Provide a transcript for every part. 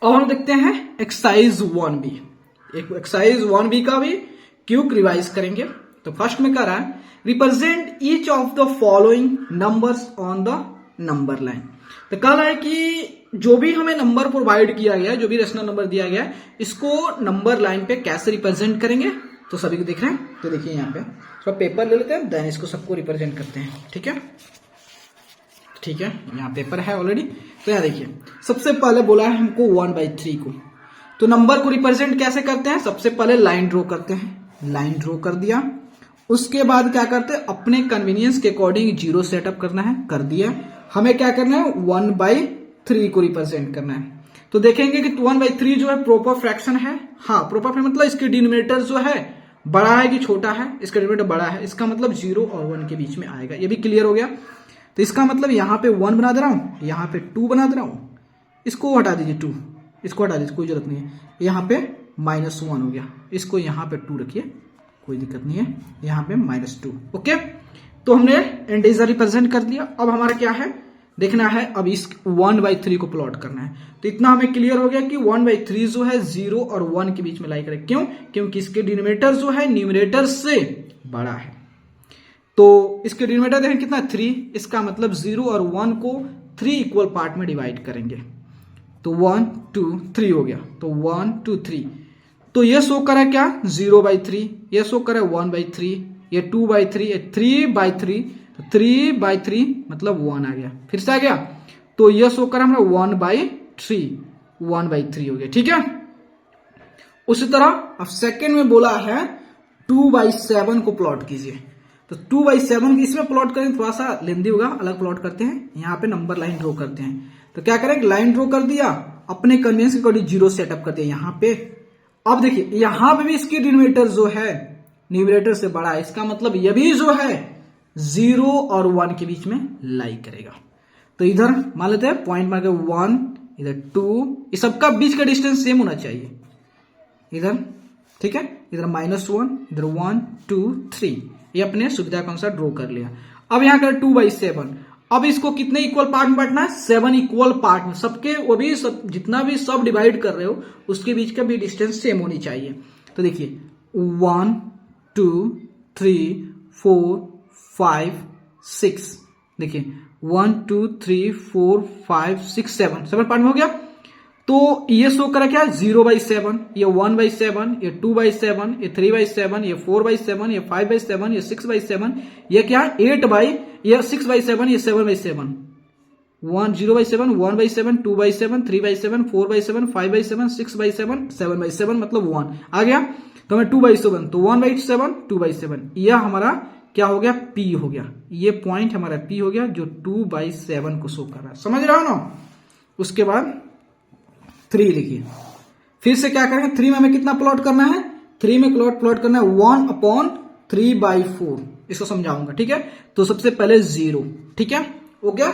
अब हम देखते हैं एक्सरसाइज 1B। एक एक्सरसाइज 1B का भी क्यूक रिवाइज करेंगे। तो फर्स्ट में कह रहा है represent each of the following numbers on the number line. तो कह रहा है कि जो भी हमें नंबर प्रोवाइड किया गया है, जो भी रेशनल नंबर दिया गया है, इसको नंबर लाइन पे कैसे रिप्रेजेंट करेंगे। तो सभी को दिख रहे हैं। तो देखिए यहाँ पे थोड़ा पेपर ले लेते हैं, देन इसको सबको रिप्रेजेंट करते हैं। ठीक है, ठीक है, यहाँ पेपर है ऑलरेडी। तो यहाँ देखिए सबसे पहले बोला है हमको 1/3 को। तो नंबर को रिप्रेजेंट कैसे करते हैं, सबसे पहले लाइन ड्रॉ करते हैं। लाइन ड्रॉ कर दिया, उसके बाद क्या करते हैं, अपने कन्वीनियंस के अकॉर्डिंग जीरो सेटअप करना है, कर दिया। हमें क्या करना है, 1/3 को रिप्रेजेंट करना है। तो देखेंगे कि 1/3 जो है प्रॉपर फ्रैक्शन है। हाँ, प्रॉपर फ्रैक्शन मतलब इसके डिनोमिनेटर जो है बड़ा है कि छोटा है, इसका डिनोमिनेटर बड़ा है, इसका मतलब 0 और 1 के बीच में आएगा। ये भी क्लियर हो गया। तो इसका मतलब यहाँ पे 1 बना दे रहा हूं, यहाँ पे 2 बना दे रहा हूं, इसको हटा दीजिए 2, इसको हटा दीजिए, कोई जरूरत नहीं है। यहाँ पे -1 हो गया, इसको यहाँ पे 2 रखिए, कोई दिक्कत नहीं है। यहाँ पे -2। ओके, तो हमने इंटीजर रिप्रेजेंट कर दिया। अब हमारा क्या है, देखना है अब इस 1/3 को प्लॉट करना है। तो इतना हमें क्लियर हो गया कि 1/3 जो है 0 और 1 के बीच में लाई करें। क्यों, क्योंकि इसके डिनोमिनेटर जो है न्यूमरेटर से बड़ा है। तो इसके डिनोमिनेटर देखें कितना, 3। इसका मतलब 0 और 1 को 3 इक्वल पार्ट में डिवाइड करेंगे। तो 1 2 3 हो गया। तो 1 2 3। तो ये शो करे क्या, 0/3, ये शो करे 1/3, ये 2/3, ये 3/3। तो 3/3 मतलब 1 आ गया, फिर से आ गया। तो ये शो करे हमारा 1/3, 1/3 हो गया। ठीक है, उसी तरह अब सेकंड में बोला है 2/7 को प्लॉट कीजिए। तो 2/7 इसमें प्लॉट करें, थोड़ा सा लेंदी होगा, अलग प्लॉट करते हैं। यहाँ पे नंबर लाइन ड्रॉ करते हैं। तो क्या करें, लाइन ड्रॉ कर दिया, अपने कन्वीनियंस के अकॉर्डिंग जीरो सेटअप कर दिया यहाँ पे। अब देखिए यहाँ पे भी इसकी डिनोमिनेटर जो है न्यूमरेटर से बड़ा है, इसका मतलब ये भी जो है 0 और 1 के बीच में लाई करेगा। तो इधर मान लेते हैं पॉइंट मार के 1, इधर 2, इस सबका बीच का डिस्टेंस सेम होना चाहिए इधर। ठीक है, इधर -1, इधर 1 2 3, ये अपने सुविधा के अनुसार ड्रॉ कर लिया। अब यहाँ कर 2/7। अब इसको कितने इक्वल पार्ट में बांटना है, 7 इक्वल पार्ट में। सबके वो भी जितना भी सब डिवाइड कर रहे हो उसके बीच का भी डिस्टेंस सेम होनी चाहिए। तो देखिए 1 2 3 4 5 6, देखिए 1 2 3 4 5 6 7 पार्ट में हो गया। तो ये शो करा क्या, 0/7, ये 1/7, ये 2/7, ये 3/7, ये 4/7, ये 5/7, ये 6/7, ये क्या 8/, ये 6/7, ये 7/7, 0/7, 1/7, 2/7, 3/7, 4/7, 5/7, 6/7, 7/7 मतलब 1 आ गया। तो हमें 2/7, तो 1/7, 2/7, यह हमारा क्या हो गया, P हो गया। ये पॉइंट हमारा P हो गया जो 2/7 को शो कर रहा है। समझ रहा हो ना। उसके बाद 3 लिखिए। फिर से क्या करेंगे, 3 में हमें कितना प्लॉट करना है, 3 में प्लॉट करना है 1/3/4। इसको समझाऊंगा। ठीक है, तो सबसे पहले 0। ठीक है, हो गया।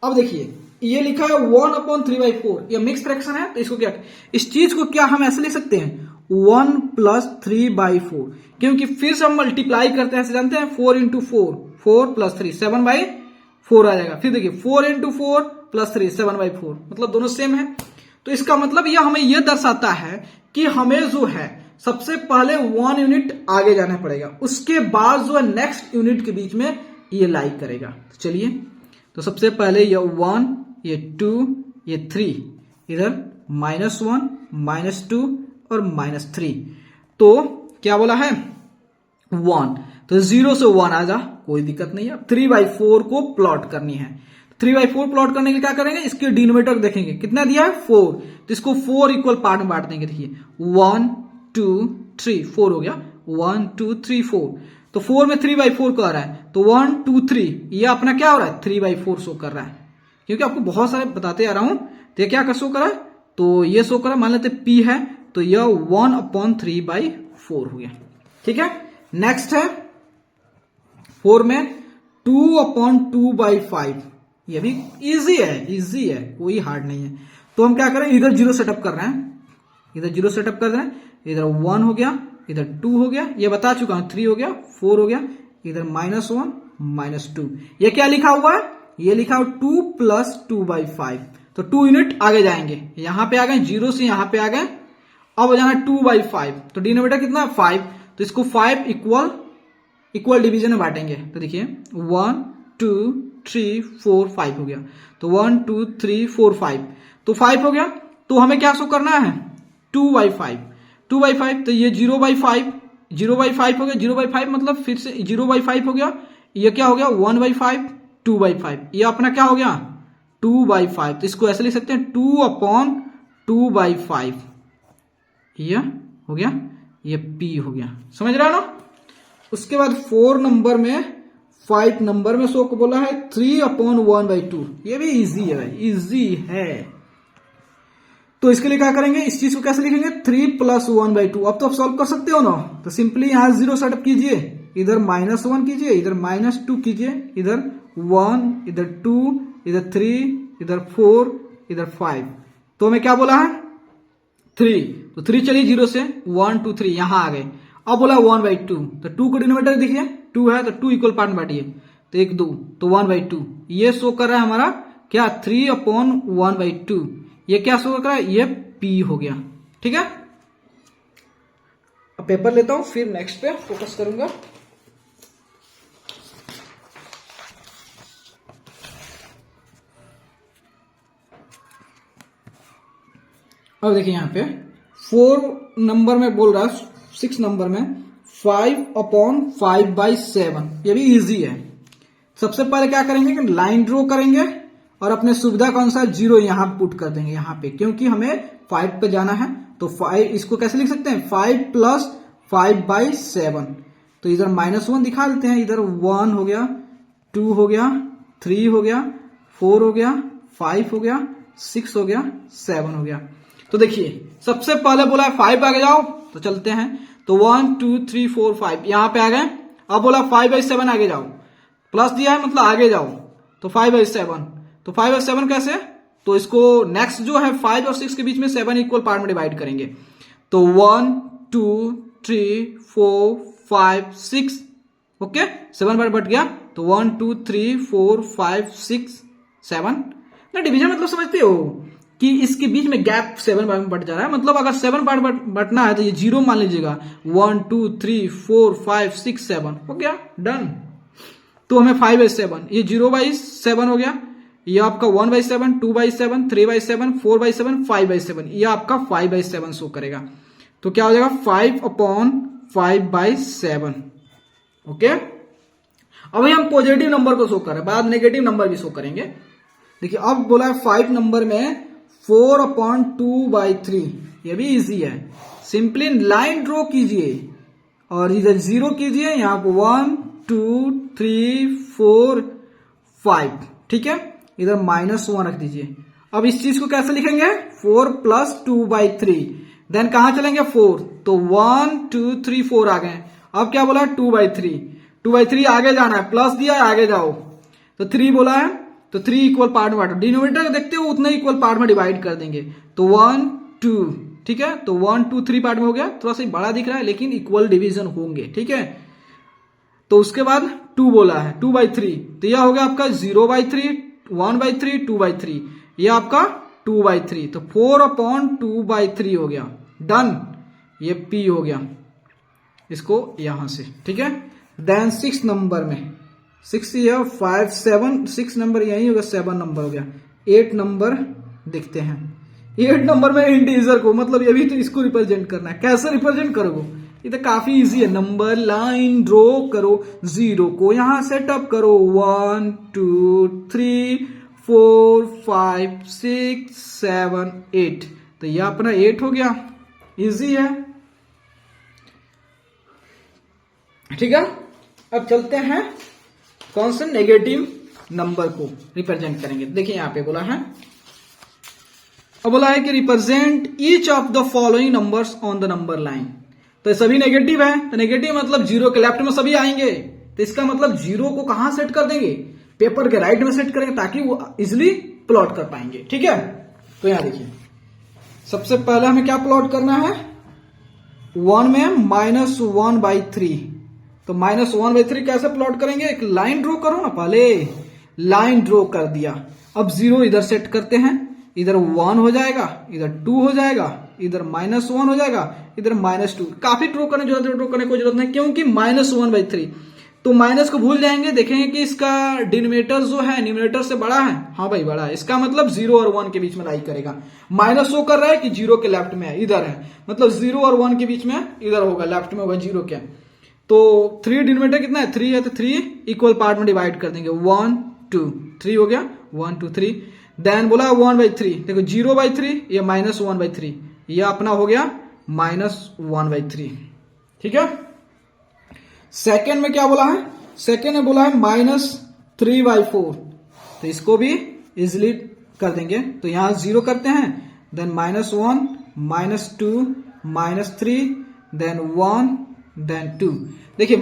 अब देखिए ये लिखा है 1/3/4, ये मिक्स फ्रैक्शन है। तो इसको क्या, इस चीज को क्या हम ऐसे लिख सकते हैं 1 + 3/4, क्योंकि फिर से हम मल्टीप्लाई करते हैं, ऐसे जानते हैं 4 × 4, 4 + 3 7/4 आ जाएगा। फिर देखिए 4 × 4 + 3 7/4, मतलब दोनों सेम है। तो इसका मतलब यह हमें यह दर्शाता है कि हमें जो है सबसे पहले 1 यूनिट आगे जाना पड़ेगा, उसके बाद जो है नेक्स्ट यूनिट के बीच में ये लाई करेगा। तो चलिए, तो सबसे पहले ये 1, ये 2, ये 3, इधर -1 -2 और -3। तो क्या बोला है 1, तो 0 से 1 आ जा, कोई दिक्कत नहीं है। 3/4 को प्लॉट करनी है। 3/4 प्लॉट करने के लिए क्या करेंगे, इसके डिनोमिनेटर देखेंगे कितना दिया है 4, तो इसको 4 इक्वल पार्ट में बांट देंगे। देखिए 1 2 3 4 हो गया, 1 2 3 4। तो 4 में 3/4 कर रहा है, तो 1 2 3, ये अपना क्या हो रहा है 3/4 शो कर रहा है। क्योंकि आपको बहुत सारे बताते आ रहा हूं। तो ये क्या शो कर रहा है, तो ये शो कर रहा है, मान लेते P है, तो यह 1/3/4 हो गया। ठीक है, नेक्स्ट है 4 में 2/2/5, ये भी इजी है, कोई हार्ड नहीं है। तो हम क्या करें, इधर 0 सेटअप कर रहे हैं, इधर 0 सेटअप कर रहे हैं, इधर 1 हो गया, इधर 2 हो गया, ये बता चुका हूं, 3 हो गया, 4 हो गया, इधर -1 -2। ये क्या लिखा हुआ है, ये लिखा हुआ 2 + 2/5, तो 2 यूनिट आगे जाएंगे, यहां पे आ गए, 0 से यहां पे आ गए। अब हो जाना 2/5, तो डिनोमिनेटर कितना है 5, तो इसको 5 इक्वल डिवीजन में बांटेंगे। तो देखिए 1 2 3 4 5 हो गया, तो 1 2 3 4 5, तो 5 हो गया। तो हमें क्या शो करना है 2/5, तो ये 0/5 हो गया, 0/5 मतलब फिर से 0/5 हो गया, ये क्या हो गया 1/5 2/5, ये अपना क्या हो गया 2/5। तो इसको ऐसे लिख सकते हैं 2/2/5, ये हो गया, ये P हो गया, समझ रहा है ना। उसके बाद 4 नंबर में 5 नंबर में शो को बोला है 3/1/2, ये भी इजी है, इजी है। तो इसके लिए क्या करेंगे, इस चीज को कैसे लिखेंगे 3 + 1/2। अब तो आप सॉल्व कर सकते हो ना, तो सिंपली यहां 0 सेटअप कीजिए, इधर -1 कीजिए, इधर -2 कीजिए, इधर 1, इधर 2, इधर 3, इधर 4, इधर 5। तो हमें क्या बोला है 3, तो 3 चलिए 0 से 1 2 3 यहां आ गए। अब बोला 1/2, तो 2 को डिनोमिनेटर देखिए 2 है, तो 2 इक्वल पार्ट में बांटिए, तो 1 2, तो 1/2। ये शो कर रहा है हमारा क्या 3/1/2, ये क्या शो कर रहा है, ये P हो गया। ठीक है, अब पेपर लेता हूं, फिर नेक्स्ट पे फोकस करूंगा। अब देखिए यहां पे 4 नंबर में बोल रहा है, 6 नंबर में 5/5/7, ये भी इजी है। सबसे पहले क्या करेंगे कि लाइन ड्रॉ करेंगे और अपने सुविधा का अनुसार 0 यहां पुट कर देंगे यहां पे, क्योंकि हमें 5 पे जाना है। तो 5 इसको कैसे लिख सकते हैं 5 + 5/7, तो इधर -1 दिखा देते हैं, इधर 1 हो गया, 2 हो गया, 3 हो गया, 4 हो गया, 5 हो गया, 6 हो गया, 7 हो गया। तो देखिए सबसे पहले बोला है 5 आगे जाओ, तो चलते हैं, तो 1 2 3 4 5 यहां पे आ गए। अब बोला 5/7 आगे जाओ, प्लस दिया है मतलब आगे जाओ, तो 5/7, तो 5/7 कैसे, तो इसको नेक्स्ट जो है 5 और 6 के बीच में 7 इक्वल पार्ट में डिवाइड करेंगे, तो 1 2 3 4 5 6, ओके 7 बार बट गया, तो 1 2 3 4 5 6 7 ना। डिवीजन मतलब समझते हो कि इसके बीच में गैप 7 बार में बट जा रहा है, मतलब अगर 7 बार बटना है तो ये 0 मान लीजिएगा, 1 2 3 4 5 6 7 हो गया, डन। तो हमें 5/7, ये 0/7 हो गया, ये आपका 1/7 2/7 3/7 4/7 5/7, ये आपका 5/7 शो करेगा। तो क्या हो जाएगा 5/5/7, ओके। अब हम पॉजिटिव नंबर को शो कर रहे हैं, बाद नेगेटिव नंबर भी शो करेंगे। देखिए अब बोला है 5 नंबर में 4/2/3, ये भी इजी है, सिंपली लाइन ड्रॉ कीजिए और इधर 0 कीजिए, यहां पर 1 2 3 4 5, ठीक है, इधर -1 रख दीजिए। अब इस चीज को कैसे लिखेंगे 4 + 2/3, देन कहां चलेंगे 4, तो 1 2 3 4 आ गए। अब क्या बोला 2/3 आगे जाना है, प्लस दिया है आगे जाओ, तो 3 बोला है, तो 3 इक्वल पार्ट में बांटो, डिनोमिनेटर देखते हो उतने इक्वल पार्ट में डिवाइड कर देंगे, तो 1 2, ठीक है, तो 1 2 3 पार्ट में हो गया, थोड़ा सा बड़ा दिख रहा है लेकिन इक्वल डिवीजन होंगे, ठीक है। तो उसके बाद 2 बोला है 2/3, तो यह हो गया आपका 0/3 1/3 2/3, ये आपका 2/3, तो 4/2/3 हो गया, डन, ये P हो गया इसको यहां से, ठीक है। देन 6 नंबर में 6 या 5 7 6 नंबर यही होगा, 7 नंबर हो गया। 8 नंबर देखते हैं, 8 नंबर में इंटीजर को, मतलब ये भी तो इसको रिप्रेजेंट करना है, कैसे रिप्रेजेंट करोगे, ये तो काफी इजी है। नंबर लाइन ड्रॉ करो, 0 को यहां सेटअप करो, 1 2 3 4 5 6 7 8, तो ये अपना 8 हो गया, इजी है, ठीक है। अब चलते हैं कौन से नेगेटिव नंबर को रिप्रेजेंट करेंगे। देखिए यहां पे बोला है, अब बोला है कि represent each of the following numbers on the number line, तो सभी नेगेटिव है, तो नेगेटिव मतलब 0 के लेफ्ट में सभी आएंगे, तो इसका मतलब 0 को कहां सेट कर देंगे, पेपर के राइट में सेट करेंगे ताकि वो इजिली प्लॉट कर पाएंगे, ठीक है। तो यहां देखिए सबसे पहले हमें क्या प्लॉट करना है, 1 में -1/3, तो -1/3 कैसे प्लॉट करेंगे, एक लाइन ड्रॉ करो ना, पहले लाइन ड्रॉ कर दिया, अब 0 इधर सेट करते हैं, इधर 1 हो जाएगा, इधर 2 हो जाएगा, इधर -1 हो जाएगा, इधर -2। काफी ड्रॉ करने की कोई जरूरत नहीं, क्योंकि -1/3। तो माइनस को भूल जाएंगे, देखेंगे कि इसका डिनोमिनेटर जो है न्यूमरेटर से बड़ा है। हाँ भाई बड़ा है, इसका मतलब 0 और 1 के बीच में लाई करेगा। माइनस शो कर रहा है कि 0 के लेफ्ट में है, इधर है, मतलब 0 और 1 के बीच में इधर होगा, लेफ्ट में होगा 0 के। तो 3 डिनोमिनेटर कितना है, 3 है, तो 3 इक्वल पार्ट में डिवाइड कर देंगे। 1 2 3 हो गया, 1 2 3। देन बोला 1/3, देखो 0/3 या -1/3, यह अपना हो गया -1/3। ठीक है। सेकेंड में क्या बोला है, सेकेंड में बोला है -3/4, तो इसको भी इजिली कर देंगे। तो यहां 0 करते हैं, देन -1 -2 -3 देन 1 देन 2। देखिए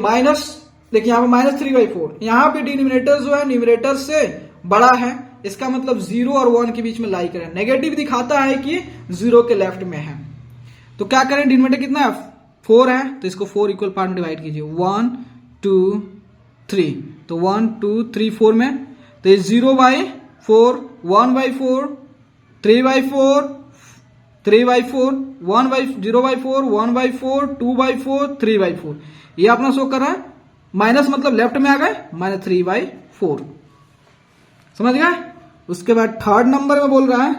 देखिए यहां पे -3/4, यहां पे डिनोमिनेटर जो है न्यूमरेटर से बड़ा है, इसका मतलब 0 और 1 के बीच में लाई करें। नेगेटिव दिखाता है कि 0 के लेफ्ट में है, तो क्या करें, डिनोमिनेटर कितना है, 4 है, तो इसको 4 इक्वल पार्ट में डिवाइड कीजिए। 1 2 3, तो 1 2 3 4 में, तो ये 0/4 1/4 3/4 3/4 0/4 1/4 2/4 3/4, ये अपना शो कर रहा है। माइनस मतलब लेफ्ट में आ गए, -3/4, समझ गए। उसके बाद थर्ड नंबर में बोल रहा है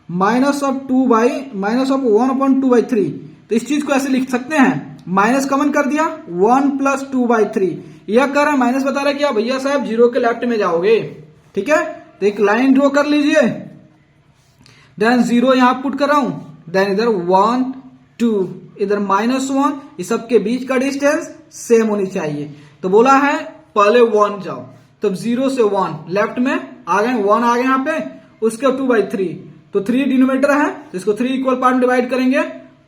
-1/2/3, तो इस चीज को ऐसे लिख सकते हैं, माइनस कॉमन कर दिया, 1 + 2/3। यह कर रहा है, माइनस बता रहा है कि भैया साहब 0 के लेफ्ट में जाओगे। ठीक है, तो एक लाइन ड्रॉ कर लीजिए, देन 0 यहां पुट कर रहा हूं, देन इधर 1 2, इधर -1, इस सबके बीच का डिस्टेंस सेम होनी चाहिए। तो बोला है पहले 1 जाओ, तब 0 से 1 लेफ्ट में आ गए, 1 आ गए यहां पे, उसके 2/3, तो 3 डिनोमिनेटर है, तो इसको 3 इक्वल पार्ट में डिवाइड करेंगे।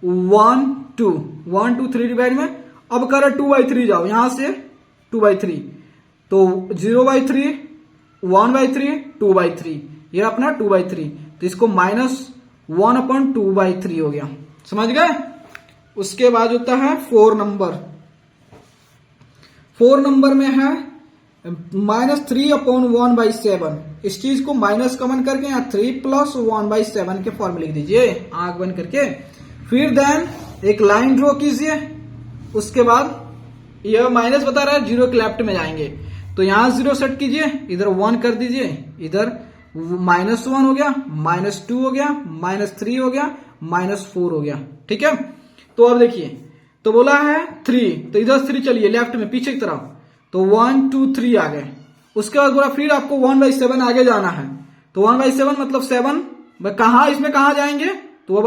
1 2 1 2 3 डिवाइड में, अब कर 2/3 जाओ, यहां से 2/3, तो 0/3 1/3 2/3, ये अपना 2/3, तो इसको -1/2/3 हो गया, समझ गए। उसके बाद होता है 4 नंबर। 4 नंबर में है -3/1/7। इस चीज को माइनस कॉमन करके यहाँ 3 + 1/7 के फॉर्म में लिख दीजिए, आंख बंद करके। फिर देन एक लाइन ड्रॉ कीजिए, उसके बाद यह माइनस बता रहा है 0 के लेफ्ट में जाएंगे, तो यहां 0 सेट कीजिए, इधर 1 कर दीजिए, इधर -1 हो गया, -2 हो गया, -3 हो गया, -4 हो गया। ठीक है, तो अब देखिए, तो बोला है 3, तो इधर 3 चलिए लेफ्ट में पीछे की तरफ, तो 1 2 3 आ गए। उसके बाद बोला फिर आपको 1/7 आगे जाना है, तो 1/7 मतलब 7 कहा, इसमें कहा जाएंगे, तो वह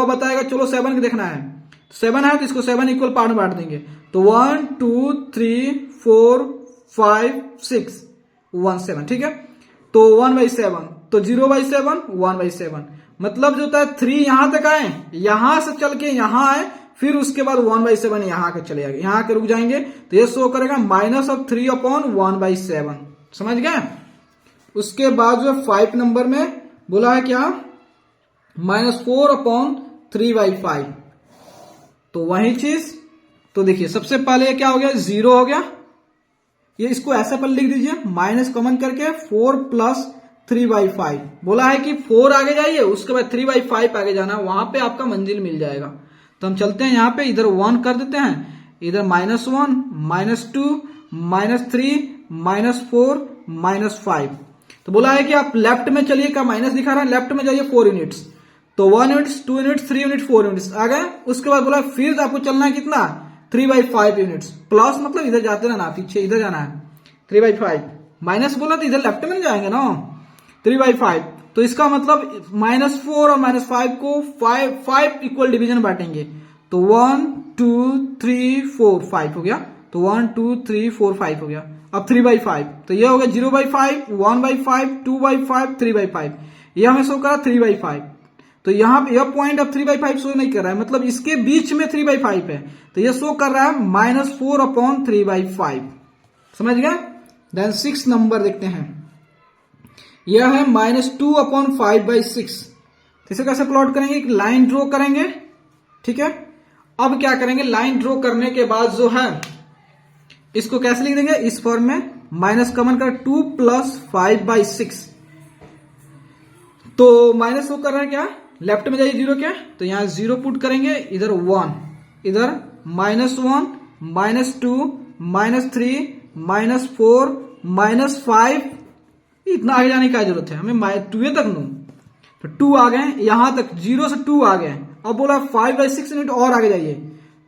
बताएगा, चलो 7 को देखना है, 7 है तो इसको 7 इक्वल पार्ट में बांट देंगे, तो 1 2 3 4 5 6 1 7। ठीक है, तो 1/7, तो 0/7 1/7, मतलब जो होता है 3 यहां तक आए, यहां से चल के यहां आए, फिर उसके बाद 1/7 यहां के चले जाएंगे, यहां के रुक जाएंगे, तो ये शो करेगा -3/1/7, समझ गए। उसके बाद जो 5 नंबर में बोला है क्या, -4/3/5, तो वही चीज, तो देखिए सबसे पहले क्या हो गया, 0 हो गया, ये इसको ऐसा पर लिख दीजिए, माइनस कॉमन करके 4 + 3/5। बोला है कि 4 आगे जाइए, उसके बाद 3/5 आगे जाना, वहां पे आपका मंजिल मिल जाएगा। तो हम चलते हैं यहाँ पे, इधर 1 कर देते हैं, इधर -1 -2 -3 -4 -5। तो बोला है कि आप लेफ्ट में चलिए, का माइनस दिखा रहा है, लेफ्ट में जाइए 4 यूनिट्स, तो 1 यूनिट्स 2 यूनिट्स 3 यूनिट 4 यूनिट्स आ गए। उसके बाद बोला फिर आपको चलना है कितना, 3/5 यूनिट्स, प्लस मतलब इधर जाते रहना, पीछे इधर जाना है, 3/5, माइनस बोला तो इधर लेफ्ट में नहीं जाएंगे ना, 3/5, तो इसका मतलब -4 और -5 को 5 इक्वल डिवीजन बांटेंगे, तो 1 2 3 4 5 हो गया, तो 1 2 3 4 5 हो गया। अब 3/5, तो यह हो गया 0/5 1/5 2/5 3/5, यह हमें शो करा 3/5, तो यहां पे यह पॉइंट अब 3/5 शो नहीं कर रहा है, मतलब इसके बीच में 3/5 है, तो यह शो कर रहा है -4/3/5, समझ गया। देन 6 नंबर देखते हैं, यह है -2/5/6। तो इसे कैसे प्लॉट करेंगे, एक लाइन ड्रॉ करेंगे। ठीक है, अब क्या करेंगे, लाइन ड्रॉ करने के बाद जो है इसको कैसे लिख देंगे, इस फॉर्म में, माइनस कॉमन कर 2 + 5/6, तो माइनस को कर रहा है क्या, लेफ्ट में जाइए जीरो क्या, तो यहां जीरो पुट करेंगे, इधर 1, इधर -1, -2, -3, -4, -5, इतना आगे जाने की क्या जरूरत है, हमें 2 तक लू, तो 2 आ गए यहां तक, 0 से 2 आ गए। अब बोला 5/6 यूनिट और आगे जाइए,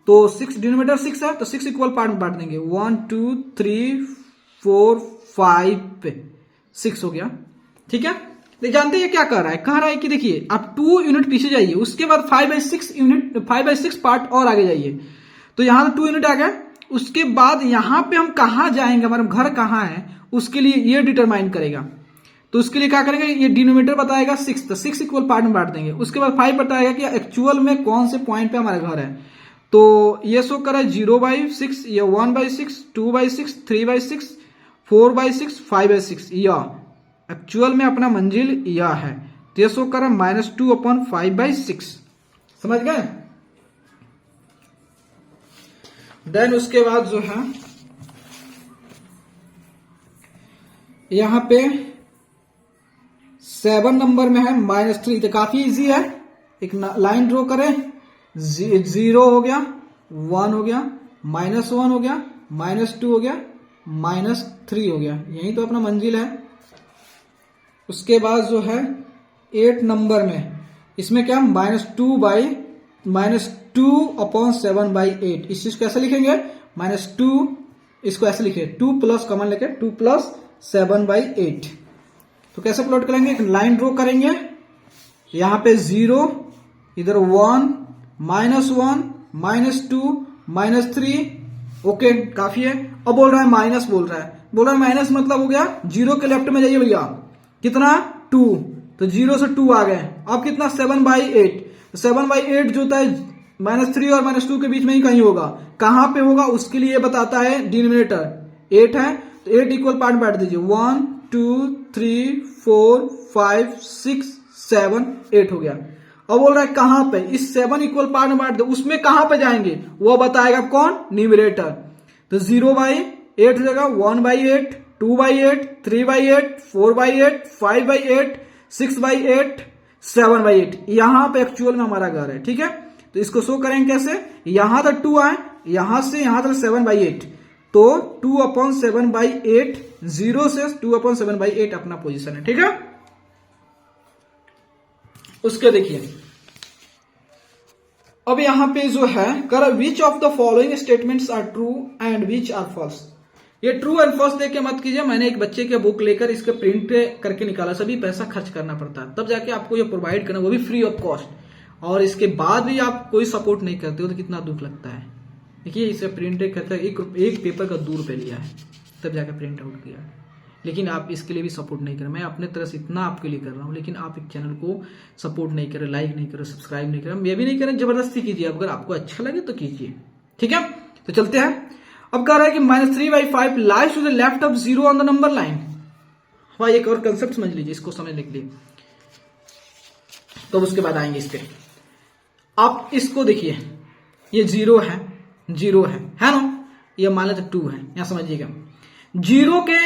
तो 6 डिनोमिनेटर 6 है, तो 6 इक्वल पार्ट में बांट देंगे, 1 2 3 4 5 6 हो गया। ठीक है, तो जानते हैं क्या कर रहा है, कह रहा है कि देखिए आप 2 यूनिट पीछे जाइए, उसके बाद 5/6 पार्ट और आगे जाइए, तो यहां तो 2 यूनिट आ गया। उसके बाद यहां पे हम कहां जाएंगे, हमारा घर कहां है, उसके लिए ये डिटरमाइन करेगा। तो उसके लिए क्या करेंगे, ये डिनोमिनेटर बताएगा 6, तो 6 इक्वल पार्ट में बांट देंगे। उसके बाद 5 बताएगा कि एक्चुअल में कौन से पॉइंट पे हमारा घर है, तो ये शो करा 0/6, ये 1/6, 2/6, 3/6, 4/6, 5/6, यह एक्चुअल में अपना मंजिल यह है, तो ये शो करा -2/5/6। समझ गए। देन उसके बाद जो है यहां पे 7 नंबर में है -3, तो काफी इजी है, एक लाइन ड्रॉ करें, 0 हो गया, 1 हो गया, -1 हो गया, -2 हो गया, -3 हो गया, यही तो अपना मंजिल है। उसके बाद जो है 8 नंबर में, इसमें क्या -2/7/8, इस चीज को ऐसे लिखेंगे, -2, इसको ऐसे लिखे 2 प्लस कॉमन लेके 2 + 7/8। तो कैसे प्लॉट करेंगे, एक लाइन ड्रॉ करेंगे, यहां पे 0, इधर 1, -1, -2, -3, ओके काफी है। अब बोल रहा है माइनस, बोल रहा है माइनस, मतलब हो गया 0 के लेफ्ट में जाइए भैया, कितना 2, तो 0 से 2 आ गए, अब कितना 7/8, 7/8 जो होता है -3 और -2 के बीच में ही कहीं होगा, कहां पे होगा उसके लिए बताता है डिनोमिनेटर 8 है, तो 8 इक्वल पार्ट बांट दीजिए, 1 2 3 4 5 6 7 8 हो गया। अब बोल रहा है कहां पे, इस 7 इक्वल पार्ट में बांट दो, उसमें कहां पे जाएंगे वो बताएगा कौन, न्यूमरेटर, तो 0/8 हो जाएगा, 1/8, 2/8, 3/8, 4/8, 5/8, 6/8, 7/8, यहां पे एक्चुअल में हमारा घर है। ठीक है, तो इसको शो करेंगे कैसे, यहां तक 2 आए, यहां से यहां तक 7/8, तो 2/7/8, 0 से 2/7/8 अपना पोजीशन है। ठीक है, उसके देखिए अब यहां पे जो है कर which of the following statements are true and which are false. ये ट्रू एंड फॉल्स देख के मत कीजिए, मैंने एक बच्चे के बुक लेकर इसके प्रिंट करके निकाला, सभी पैसा खर्च करना पड़ता है, तब जाके आपको ये प्रोवाइड करना, वो भी फ्री ऑफ कॉस्ट, और इसके बाद भी आप कोई सपोर्ट नहीं करते हो तो कितना दुख लगता है। देखिए इसे प्रिंट करता है, एक पेपर का 2 रुपए लिया है, तब जाकर प्रिंट आउट किया, लेकिन आप इसके लिए भी सपोर्ट नहीं कर रहे। मैं अपने तरफ से इतना आपके लिए कर रहा हूं, लेकिन आप एक चैनल को सपोर्ट नहीं करें, लाइक नहीं करें, सब्सक्राइब नहीं करें, ये भी नहीं करें, जबरदस्ती कीजिए, अगर आपको अच्छा लगे तो कीजिए। ठीक है, तो चलते हैं। अब कह रहा है कि -3/5 lies to the left of 0 on the number line. भाई एक और कंसेप्ट समझ लीजिए, इसको समझने के लिए, तो उसके बाद आएंगे इस पे। आप इसको देखिए, ये 0 है, 0 है ना, ये मान लेते 2 है, यहां समझिएगा। 0 के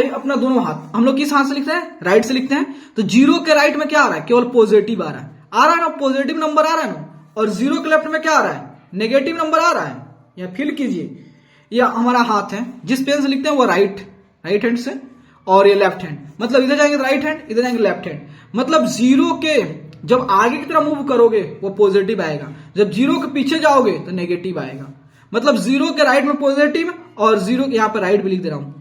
अपना दोनों हाथ हम लोग किस हाथ से लिखते हैं, राइट से लिखते हैं, तो 0 के राइट में क्या आ रहा है, केवल पॉजिटिव आ रहा है ना, पॉजिटिव नंबर आ रहा है ना, और 0 के लेफ्ट में क्या आ रहा है, नेगेटिव नंबर आ रहा है। या फील कीजिए, यह हमारा हाथ है, जिस पेन से लिखते हैं वो राइट हैंड से, और ये लेफ्ट हैंड, मतलब इधर जाएंगे राइट हैंड, इधर जाएंगे लेफ्ट हैंड, मतलब 0 के जब आगे की तरफ मूव करोगे वो पॉजिटिव आएगा, जब 0 के पीछे जाओगे तो नेगेटिव आएगा, मतलब 0 के राइट में पॉजिटिव, और 0 के यहां पर राइट भी लिख दे रहा हूं,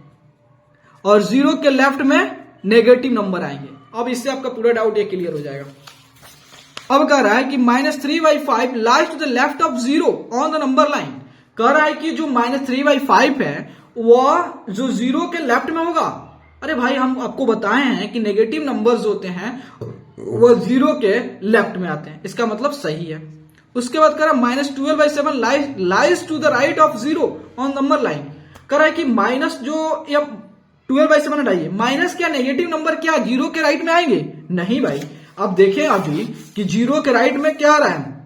और 0 के लेफ्ट में नेगेटिव नंबर आएंगे। अब इससे आपका पूरा डाउट ये क्लियर हो जाएगा। अब कह रहा है कि -3/5 lies to the left of 0 on the number line. कह रहा है कि जो -3/5 है वह जो 0 के लेफ्ट में होगा। अरे भाई हम आपको बताए हैं कि नेगेटिव नंबर्स होते हैं वह 0 के लेफ्ट में आते हैं, इसका मतलब सही है। उसके बाद कह रहा है -12/7 lies to the right of 0 on number line. कह रहा है कि माइनस जो या 12/7 हटाइए, माइनस क्या नेगेटिव नंबर क्या 0 के राइट में आएंगे, नहीं भाई। अब देखें अभी कि 0 के राइट में क्या आ रहा है,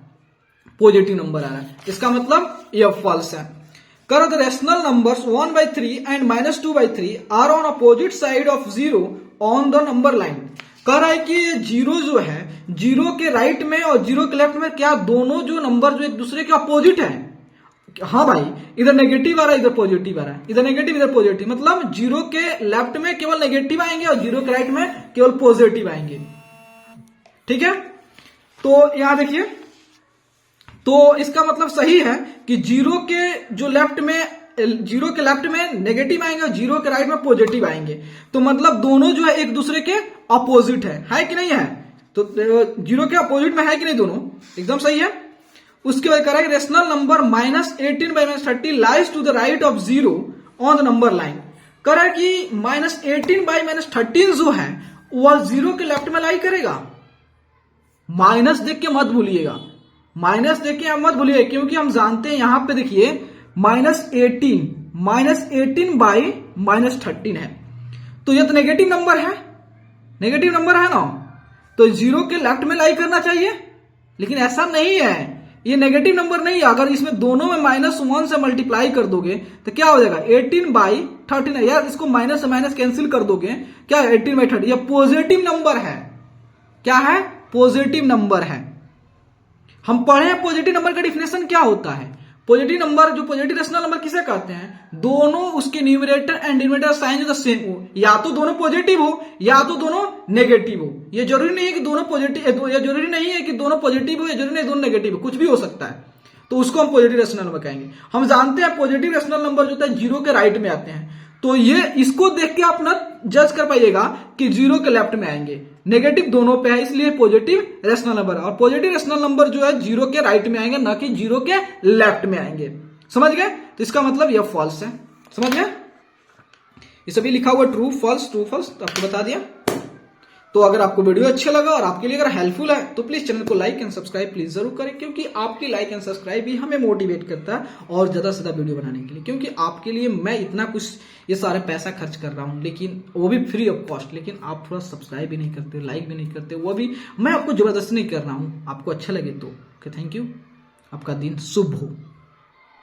पॉजिटिव नंबर आ रहा है, इसका मतलब यह फॉल्स है। करो the rational numbers 1/3 and -2/3 are on opposite side of 0 on the number line. कह रहा है कि जीरो जो है, जीरो के राइट में और जीरो के लेफ्ट में क्या दोनों जो नंबर जो एक दूसरे के अपोजिट है? हाँ भाई, इधर नेगेटिव आ रहा है, इधर पॉजिटिव आ रहा है, इधर नेगेटिव इधर पॉजिटिव, मतलब जीरो के लेफ्ट में केवल नेगेटिव आएंगे और जीरो के राइट में केवल पॉजिटिव आएंगे। ठीक है, तो यहां देखिए, तो इसका मतलब सही है कि जीरो के जो लेफ्ट में, जीरो के लेफ्ट में नेगेटिव आएंगे और जीरो के राइट में पॉजिटिव आएंगे, तो मतलब दोनों जो है एक दूसरे के अपोजिट है कि नहीं है? तो जीरो के अपोजिट में है कि नहीं दोनों? एकदम सही है। उसके बाद करें rational number -18/-30 lies to the right of zero on the number line. करें कि -18/-13 जो है वह जीरो के लेफ्ट में लाई करेगा। माइनस देख के मत भूलिएगा, माइनस देख के मत भूलिएगा, क्योंकि हम जानते हैं यहां पे देखिए -18/-13 है, तो यह तो नेगेटिव नंबर है, नेगेटिव नंबर है ना, तो जीरो के लेफ्ट में लाई करना चाहिए, लेकिन ऐसा नहीं है, ये नेगेटिव नंबर नहीं है। अगर इसमें दोनों में -1 से मल्टीप्लाई कर दोगे तो क्या हो जाएगा? 18/13 है यार, इसको माइनस से माइनस कैंसिल कर दोगे, क्या 18/30? ये पॉजिटिव नंबर है। क्या है? पॉजिटिव नंबर है। हम पढ़े हैं पॉजिटिव नंबर का डिफिनेशन क्या होता है। पॉजिटिव नंबर, जो पॉजिटिव रेशनल नंबर किसे कहते हैं? दोनों उसके न्यूमरेटर एंड डिनोमिनेटर साइन जो सेम हो, या तो दोनों पॉजिटिव हो या तो दोनों नेगेटिव हो। ये जरूरी नहीं है कि दोनों पॉजिटिव, या जरूरी नहीं है कि दोनों पॉजिटिव हो, या जरूरी नहीं दोनों नेगेटिव हो, कुछ भी हो सकता है, तो उसको हम पॉजिटिव रेशनल नंबर कहेंगे। हम जानते हैं पॉजिटिव रेशनल नंबर जो होता है जीरो के राइट में आते हैं, तो ये इसको देख के आप ना जज कर पाइएगा कि जीरो के लेफ्ट में आएंगे, नेगेटिव दोनों पे है, इसलिए पॉजिटिव रेशनल नंबर। और पॉजिटिव रेशनल नंबर जो है जीरो के राइट में आएंगे, ना कि जीरो के लेफ्ट में आएंगे। समझ गए? तो इसका मतलब यह फॉल्स है। समझ गए? ये सभी लिखा हुआ ट्रू फॉल्स, ट्रू फॉल्स आपको बता दिया। तो अगर आपको वीडियो अच्छा लगा और आपके लिए अगर हेल्पफुल है तो प्लीज चैनल को लाइक एंड सब्सक्राइब प्लीज जरूर करें, क्योंकि आपकी लाइक एंड सब्सक्राइब ही हमें मोटिवेट करता है और ज्यादा से ज्यादा वीडियो बनाने के लिए। क्योंकि आपके लिए मैं इतना कुछ ये सारे पैसा खर्च कर रहा हूं, लेकिन वो भी फ्री ऑफ कॉस्ट, लेकिन आप थोड़ा सब्सक्राइब भी नहीं करते, लाइक भी नहीं करते, वो भी मैं आपको जबरदस्ती नहीं कर रहा हूं, आपको अच्छा लगे तो। थैंक यू, आपका दिन शुभ हो।